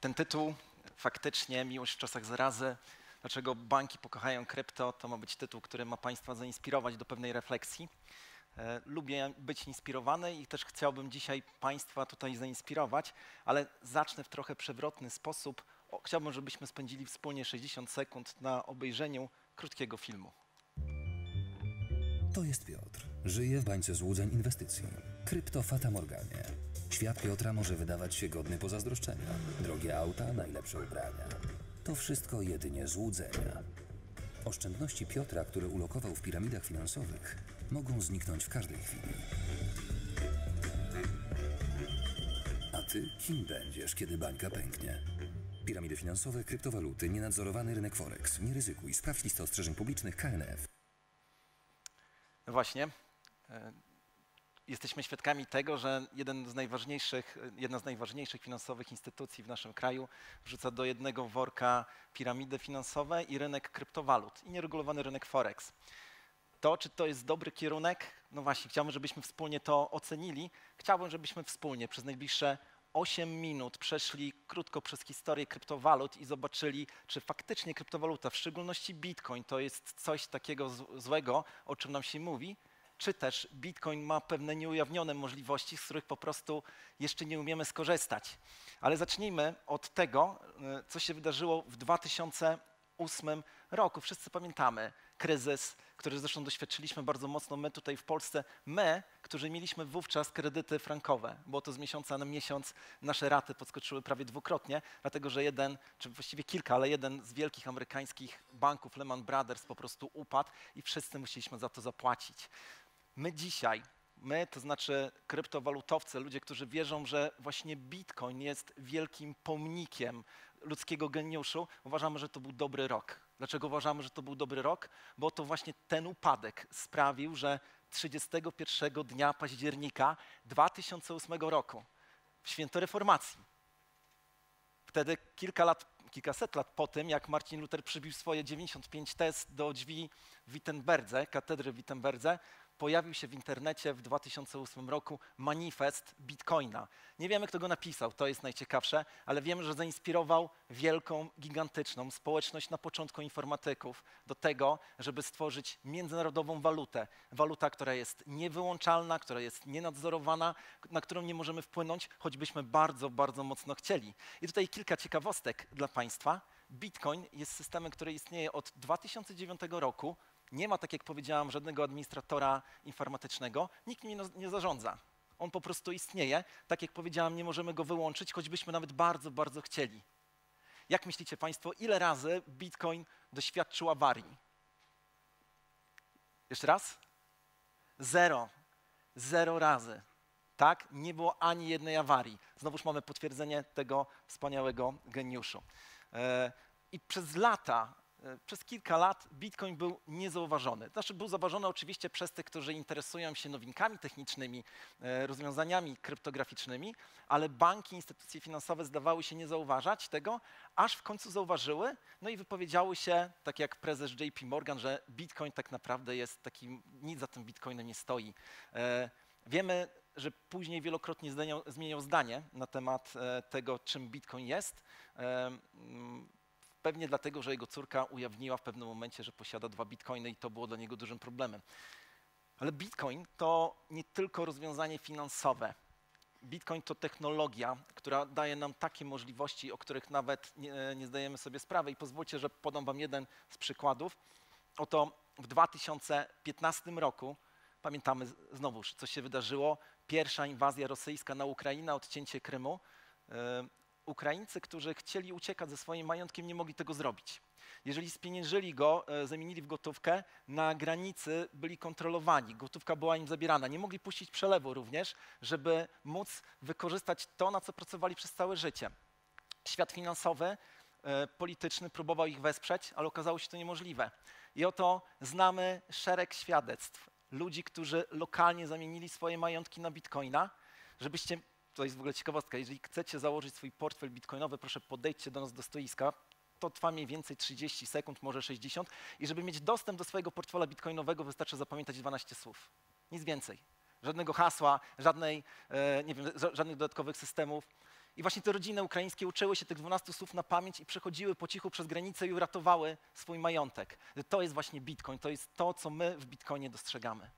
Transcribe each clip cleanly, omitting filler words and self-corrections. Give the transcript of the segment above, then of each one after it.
Ten tytuł faktycznie, Miłość w czasach zarazy, dlaczego banki pokochają krypto, to ma być tytuł, który ma Państwa zainspirować do pewnej refleksji. Lubię być inspirowany i też chciałbym dzisiaj Państwa tutaj zainspirować, ale zacznę w trochę przewrotny sposób. Chciałbym, żebyśmy spędzili wspólnie 60 sekund na obejrzeniu krótkiego filmu. To jest Piotr. Żyje w bańce złudzeń inwestycji. Krypto Fata Morganie. Świat Piotra może wydawać się godny pozazdroszczenia. Drogie auta, najlepsze ubrania. To wszystko jedynie złudzenia. Oszczędności Piotra, które ulokował w piramidach finansowych, mogą zniknąć w każdej chwili. A ty kim będziesz, kiedy bańka pęknie? Piramidy finansowe, kryptowaluty, nienadzorowany rynek Forex. Nie ryzykuj. Sprawdź listę ostrzeżeń publicznych KNF. No właśnie, jesteśmy świadkami tego, że jedna z najważniejszych finansowych instytucji w naszym kraju wrzuca do jednego worka piramidy finansowe i rynek kryptowalut i nieregulowany rynek Forex. Czy to jest dobry kierunek? No właśnie, chciałbym, żebyśmy wspólnie to ocenili. Chciałbym, żebyśmy wspólnie przez najbliższe 8 minut przeszli krótko przez historię kryptowalut i zobaczyli, czy faktycznie kryptowaluta, w szczególności Bitcoin, to jest coś takiego złego, o czym nam się mówi, czy też Bitcoin ma pewne nieujawnione możliwości, z których po prostu jeszcze nie umiemy skorzystać. Ale zacznijmy od tego, co się wydarzyło w 2008 roku. Wszyscy pamiętamy kryzys, który zresztą doświadczyliśmy bardzo mocno my tutaj w Polsce. My, którzy mieliśmy wówczas kredyty frankowe, było to z miesiąca na miesiąc, nasze raty podskoczyły prawie dwukrotnie, dlatego że czy właściwie kilka, ale jeden z wielkich amerykańskich banków, Lehman Brothers, po prostu upadł i wszyscy musieliśmy za to zapłacić. My dzisiaj, to znaczy kryptowalutowcy, ludzie, którzy wierzą, że właśnie Bitcoin jest wielkim pomnikiem ludzkiego geniuszu, uważamy, że to był dobry rok. Dlaczego uważamy, że to był dobry rok? Bo to właśnie ten upadek sprawił, że 31 dnia października 2008 roku, w święto reformacji, wtedy kilkaset lat po tym, jak Martin Luther przybił swoje 95 tez do drzwi w Wittenberdze, katedry w Wittenberdze, pojawił się w internecie w 2008 roku manifest Bitcoina. Nie wiemy, kto go napisał, to jest najciekawsze, ale wiemy, że zainspirował wielką, gigantyczną społeczność na początku informatyków do tego, żeby stworzyć międzynarodową walutę. Waluta, która jest niewyłączalna, która jest nienadzorowana, na którą nie możemy wpłynąć, choćbyśmy bardzo, bardzo mocno chcieli. I tutaj kilka ciekawostek dla Państwa. Bitcoin jest systemem, który istnieje od 2009 roku. Nie ma, tak jak powiedziałam, żadnego administratora informatycznego, nikt nim nie zarządza. On po prostu istnieje. Tak jak powiedziałam, nie możemy go wyłączyć, choćbyśmy nawet bardzo, bardzo chcieli. Jak myślicie Państwo, ile razy Bitcoin doświadczył awarii? Jeszcze raz? Zero. 0 razy. Tak? Nie było ani jednej awarii. Znowuż mamy potwierdzenie tego wspaniałego geniuszu. I przez kilka lat Bitcoin był niezauważony. Znaczy był zauważony oczywiście przez tych, którzy interesują się nowinkami technicznymi, rozwiązaniami kryptograficznymi, ale banki, instytucje finansowe zdawały się nie zauważać tego, aż w końcu zauważyły, no i wypowiedziały się, tak jak prezes JP Morgan, że Bitcoin tak naprawdę jest takim, nic za tym Bitcoinem nie stoi. Wiemy, że później wielokrotnie zmieniał zdanie na temat tego, czym Bitcoin jest. Pewnie dlatego, że jego córka ujawniła w pewnym momencie, że posiada 2 bitcoiny i to było dla niego dużym problemem. Ale Bitcoin to nie tylko rozwiązanie finansowe. Bitcoin to technologia, która daje nam takie możliwości, o których nawet nie zdajemy sobie sprawy. I pozwólcie, że podam Wam jeden z przykładów. Oto w 2015 roku, pamiętamy znowuż, co się wydarzyło, pierwsza inwazja rosyjska na Ukrainę, odcięcie Krymu. Ukraińcy, którzy chcieli uciekać ze swoim majątkiem, nie mogli tego zrobić. Jeżeli spieniężyli go, zamienili w gotówkę, na granicy byli kontrolowani, gotówka była im zabierana. Nie mogli puścić przelewu również, żeby móc wykorzystać to, na co pracowali przez całe życie. Świat finansowy, polityczny próbował ich wesprzeć, ale okazało się to niemożliwe. I oto znamy szereg świadectw ludzi, którzy lokalnie zamienili swoje majątki na bitcoina, żebyście... To jest w ogóle ciekawostka. Jeżeli chcecie założyć swój portfel bitcoinowy, proszę podejdźcie do nas do stoiska. To trwa mniej więcej 30 sekund, może 60. I żeby mieć dostęp do swojego portfela bitcoinowego, wystarczy zapamiętać 12 słów. Nic więcej. Żadnego hasła, żadnych dodatkowych systemów. I właśnie te rodziny ukraińskie uczyły się tych 12 słów na pamięć i przechodziły po cichu przez granicę i uratowały swój majątek. To jest właśnie Bitcoin, to jest to, co my w Bitcoinie dostrzegamy.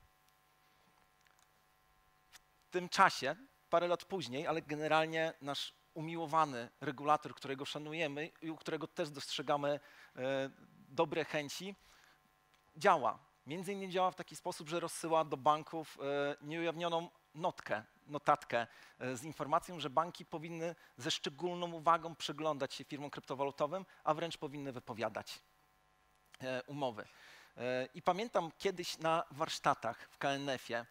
W tym czasie, parę lat później, ale generalnie nasz umiłowany regulator, którego szanujemy i u którego też dostrzegamy dobre chęci, działa. Między innymi działa w taki sposób, że rozsyła do banków nieujawnioną notatkę z informacją, że banki powinny ze szczególną uwagą przyglądać się firmom kryptowalutowym, a wręcz powinny wypowiadać umowy. I pamiętam kiedyś na warsztatach w KNF-ie,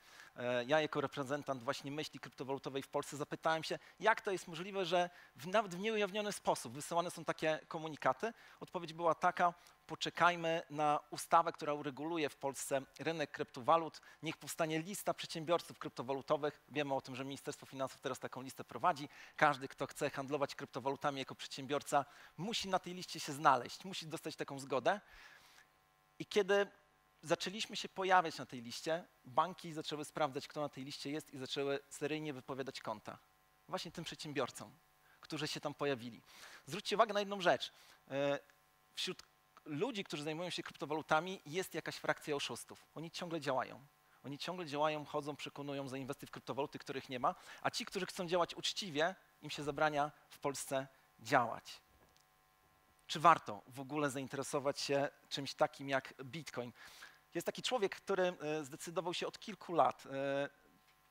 ja jako reprezentant właśnie myśli kryptowalutowej w Polsce zapytałem się, jak to jest możliwe, że nawet w nieujawniony sposób wysyłane są takie komunikaty. Odpowiedź była taka: poczekajmy na ustawę, która ureguluje w Polsce rynek kryptowalut. Niech powstanie lista przedsiębiorców kryptowalutowych. Wiemy o tym, że Ministerstwo Finansów teraz taką listę prowadzi. Każdy, kto chce handlować kryptowalutami jako przedsiębiorca, musi na tej liście się znaleźć, musi dostać taką zgodę. I kiedy zaczęliśmy się pojawiać na tej liście, banki zaczęły sprawdzać, kto na tej liście jest i zaczęły seryjnie wypowiadać konta. Właśnie tym przedsiębiorcom, którzy się tam pojawili. Zwróćcie uwagę na jedną rzecz. Wśród ludzi, którzy zajmują się kryptowalutami, jest jakaś frakcja oszustów. Oni ciągle działają. Oni ciągle działają, chodzą, przekonują, zainwestuj w kryptowaluty, których nie ma, a ci, którzy chcą działać uczciwie, im się zabrania w Polsce działać. Czy warto w ogóle zainteresować się czymś takim jak Bitcoin? Jest taki człowiek, który zdecydował się od kilku lat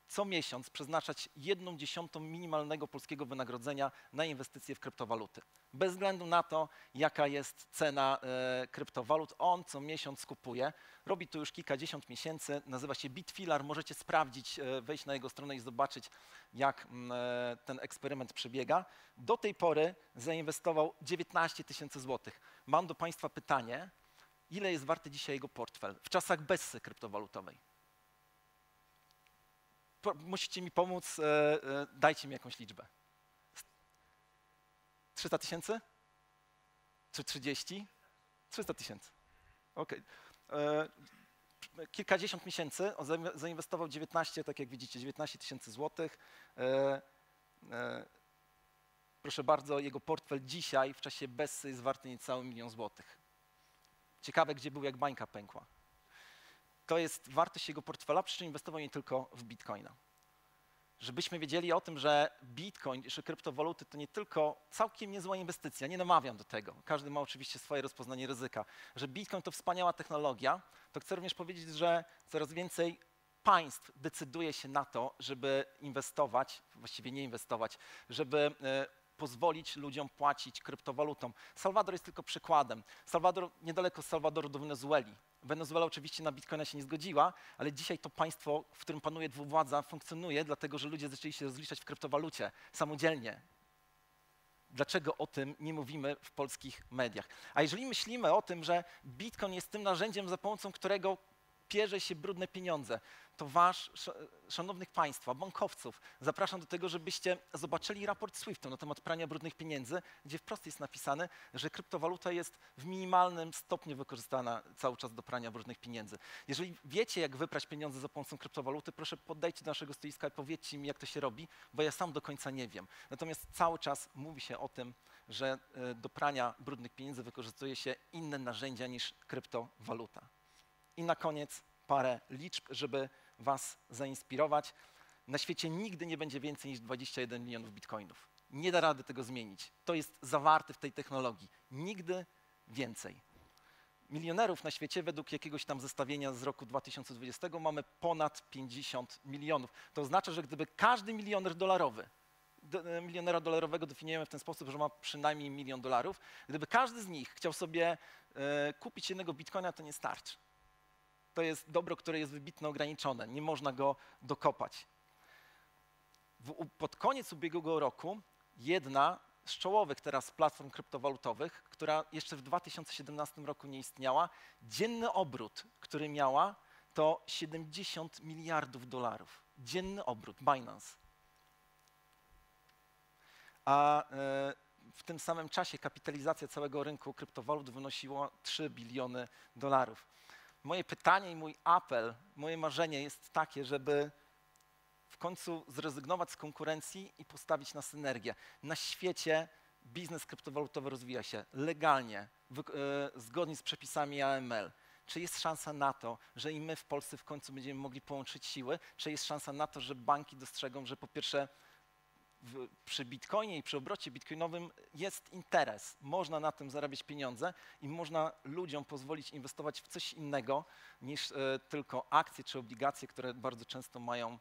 co miesiąc przeznaczać 1/10 minimalnego polskiego wynagrodzenia na inwestycje w kryptowaluty. Bez względu na to, jaka jest cena kryptowalut, on co miesiąc kupuje. Robi to już kilkadziesiąt miesięcy, nazywa się Bitfilar. Możecie sprawdzić, wejść na jego stronę i zobaczyć, jak ten eksperyment przebiega. Do tej pory zainwestował 19 000 złotych. Mam do Państwa pytanie, ile jest warty dzisiaj jego portfel w czasach bessy kryptowalutowej? Musicie mi pomóc, dajcie mi jakąś liczbę. 300 000? Czy 30? 300 000. Okej. Kilkadziesiąt miesięcy, zainwestował 19, tak jak widzicie, 19 000 złotych. Proszę bardzo, jego portfel dzisiaj w czasie bessy jest warty niecały 1 000 000 złotych. Ciekawe, gdzie był, jak bańka pękła. To jest wartość jego portfela, przy czym inwestował nie tylko w Bitcoina. Żebyśmy wiedzieli o tym, że Bitcoin, że kryptowaluty to nie tylko całkiem niezła inwestycja, nie namawiam do tego, każdy ma oczywiście swoje rozpoznanie ryzyka, że Bitcoin to wspaniała technologia, to chcę również powiedzieć, że coraz więcej państw decyduje się na to, żeby inwestować, właściwie nie inwestować, żeby pozwolić ludziom płacić kryptowalutą. Salwador jest tylko przykładem. Niedaleko Salwadoru do Wenezueli. Wenezuela oczywiście na Bitcoina się nie zgodziła, ale dzisiaj to państwo, w którym panuje dwuwładza, funkcjonuje, dlatego że ludzie zaczęli się rozliczać w kryptowalucie samodzielnie. Dlaczego o tym nie mówimy w polskich mediach? A jeżeli myślimy o tym, że Bitcoin jest tym narzędziem, za pomocą którego pierze się brudne pieniądze, to was, szanownych państwa, bankowców, zapraszam do tego, żebyście zobaczyli raport SWIFT-u na temat prania brudnych pieniędzy, gdzie wprost jest napisane, że kryptowaluta jest w minimalnym stopniu wykorzystana cały czas do prania brudnych pieniędzy. Jeżeli wiecie, jak wyprać pieniądze za pomocą kryptowaluty, proszę podejdźcie do naszego stoiska i powiedzcie mi, jak to się robi, bo ja sam do końca nie wiem. Natomiast cały czas mówi się o tym, że do prania brudnych pieniędzy wykorzystuje się inne narzędzia niż kryptowaluta. I na koniec parę liczb, żeby was zainspirować. Na świecie nigdy nie będzie więcej niż 21 milionów bitcoinów. Nie da rady tego zmienić. To jest zawarte w tej technologii. Nigdy więcej. Milionerów na świecie według jakiegoś tam zestawienia z roku 2020 mamy ponad 50 milionów. To oznacza, że gdyby każdy milionera dolarowego definiujemy w ten sposób, że ma przynajmniej $1 milion, gdyby każdy z nich chciał sobie kupić jednego bitcoina, to nie starczy. To jest dobro, które jest wybitnie ograniczone, nie można go dokopać. Pod koniec ubiegłego roku jedna z czołowych teraz platform kryptowalutowych, która jeszcze w 2017 roku nie istniała, dzienny obrót, który miała, to $70 miliardów. Dzienny obrót, Binance. A w tym samym czasie kapitalizacja całego rynku kryptowalut wynosiła $3 biliony. Moje pytanie i mój apel, moje marzenie jest takie, żeby w końcu zrezygnować z konkurencji i postawić na synergię. Na świecie biznes kryptowalutowy rozwija się legalnie, zgodnie z przepisami AML. Czy jest szansa na to, że i my w Polsce w końcu będziemy mogli połączyć siły? Czy jest szansa na to, że banki dostrzegą, że po pierwsze przy bitcoinie i przy obrocie bitcoinowym jest interes, można na tym zarabiać pieniądze i można ludziom pozwolić inwestować w coś innego niż tylko akcje czy obligacje, które bardzo często mają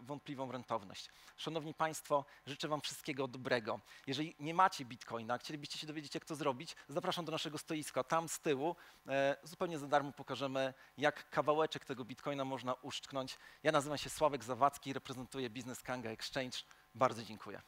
wątpliwą rentowność. Szanowni Państwo, życzę Wam wszystkiego dobrego. Jeżeli nie macie bitcoina, chcielibyście się dowiedzieć, jak to zrobić, zapraszam do naszego stoiska. Tam z tyłu zupełnie za darmo pokażemy, jak kawałeczek tego bitcoina można uszczknąć. Ja nazywam się Sławek Zawadzki, reprezentuję Biznes Kanga Exchange. Bardzo dziękuję.